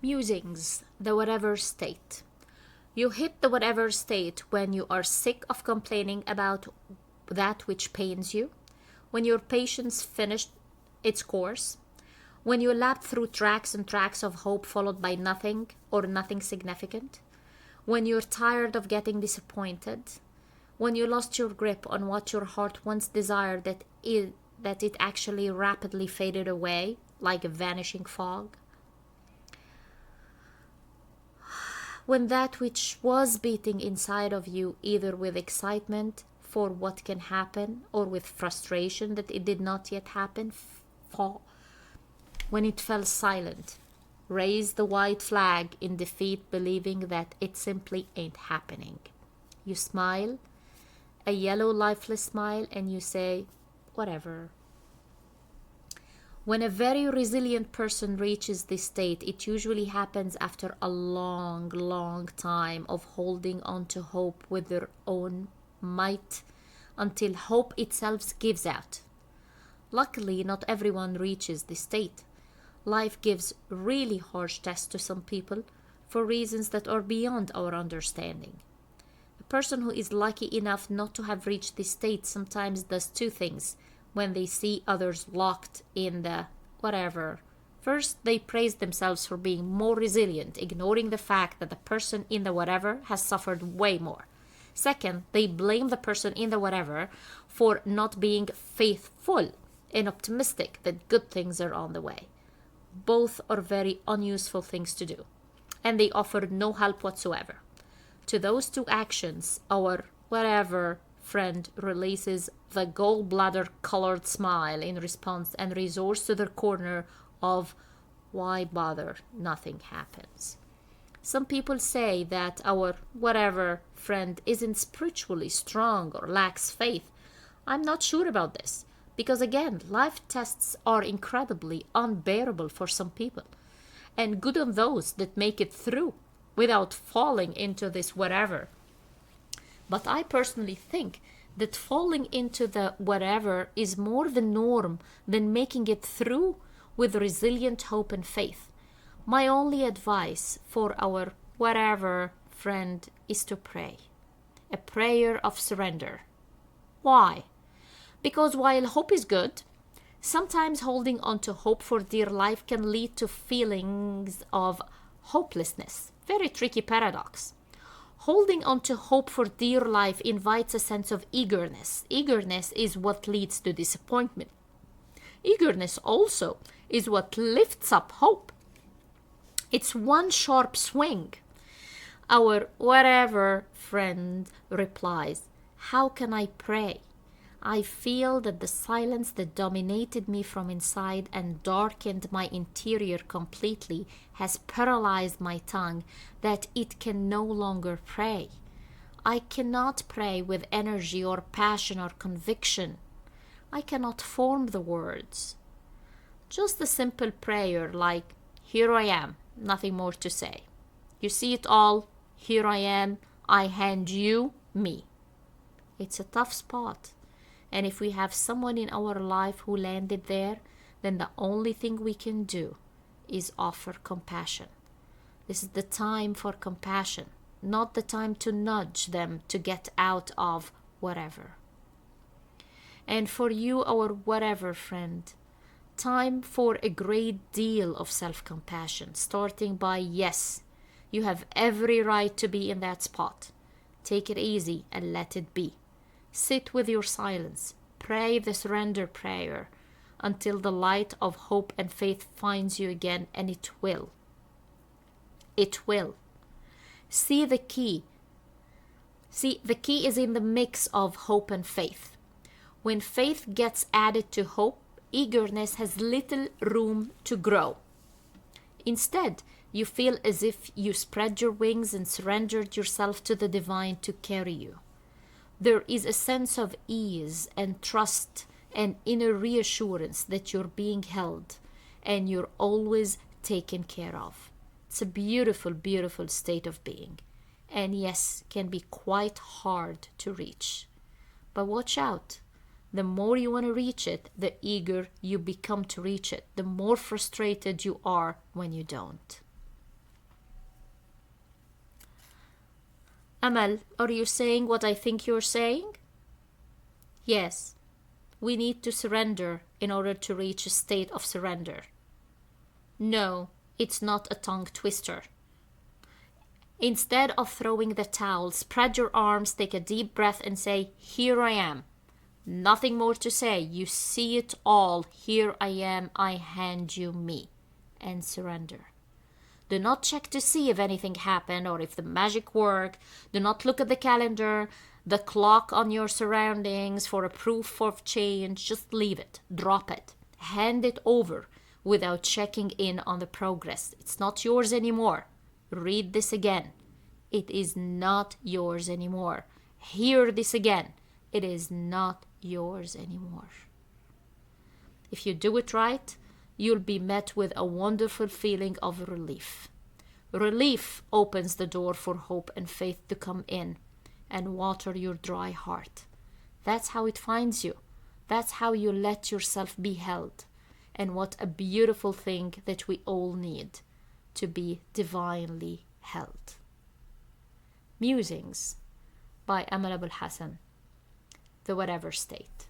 Musings, the whatever state. You hit the whatever state when you are sick of complaining about that which pains you, when your patience finished its course, when you lapped through tracks and tracks of hope followed by nothing or nothing significant, when you're tired of getting disappointed, when you lost your grip on what your heart once desired that it actually rapidly faded away like a vanishing fog, when that which was beating inside of you, either with excitement for what can happen or with frustration that it did not yet happen, when it fell silent, raise the white flag in defeat, believing that it simply ain't happening. You smile, a yellow lifeless smile, and you say, whatever. When a very resilient person reaches this state, it usually happens after a long, long time of holding on to hope with their own might until hope itself gives out. Luckily, not everyone reaches this state. Life gives really harsh tests to some people for reasons that are beyond our understanding. A person who is lucky enough not to have reached this state sometimes does two things when they see others locked in the whatever. First, they praise themselves for being more resilient, ignoring the fact that the person in the whatever has suffered way more. Second, they blame the person in the whatever for not being faithful and optimistic that good things are on the way. Both are very unuseful things to do, and they offer no help whatsoever. To those two actions, our whatever friend releases the gallbladder colored smile in response and resorts to the corner of why bother, nothing happens. Some people say that our whatever friend isn't spiritually strong or lacks faith. I'm not sure about this, because again, life tests are incredibly unbearable for some people, and good on those that make it through without falling into this whatever. But I personally think that falling into the whatever is more the norm than making it through with resilient hope and faith. My only advice for our whatever friend is to pray. A prayer of surrender. Why? Because while hope is good, sometimes holding on to hope for dear life can lead to feelings of hopelessness. Very tricky paradox. Holding on to hope for dear life invites a sense of eagerness. Eagerness is what leads to disappointment. Eagerness also is what lifts up hope. It's one sharp swing. Our whatever friend replies, how can I pray? I feel that the silence that dominated me from inside and darkened my interior completely has paralyzed my tongue, that it can no longer pray. I cannot pray with energy or passion or conviction. I cannot form the words. Just a simple prayer like, here I am, nothing more to say. You see it all, here I am, I hand you me. It's a tough spot. And if we have someone in our life who landed there, then the only thing we can do is offer compassion. This is the time for compassion, not the time to nudge them to get out of whatever. And for you, our whatever friend, time for a great deal of self-compassion, starting by yes, you have every right to be in that spot. Take it easy and let it be. Sit with your silence. Pray the surrender prayer until the light of hope and faith finds you again, and it will. It will. See, the key is in the mix of hope and faith. When faith gets added to hope, eagerness has little room to grow. Instead, you feel as if you spread your wings and surrendered yourself to the divine to carry you. There is a sense of ease and trust and inner reassurance that you're being held and you're always taken care of. It's a beautiful, beautiful state of being. And yes, can be quite hard to reach. But watch out. The more you want to reach it, the eager you become to reach it. The more frustrated you are when you don't. Amal, are you saying what I think you're saying? Yes, we need to surrender in order to reach a state of surrender. No, it's not a tongue twister. Instead of throwing the towel, spread your arms, take a deep breath, and say, here I am. Nothing more to say. You see it all. Here I am. I hand you me. And surrender. Do not check to see if anything happened or if the magic worked. Do not look at the calendar, the clock on your surroundings for a proof of change. Just leave it. Drop it. Hand it over without checking in on the progress. It's not yours anymore. Read this again. It is not yours anymore. Hear this again. It is not yours anymore. If you do it right, you'll be met with a wonderful feeling of relief. Relief opens the door for hope and faith to come in and water your dry heart. That's how it finds you. That's how you let yourself be held. And what a beautiful thing that we all need, to be divinely held. Musings by Amal Abul Hassan, The Whatever State.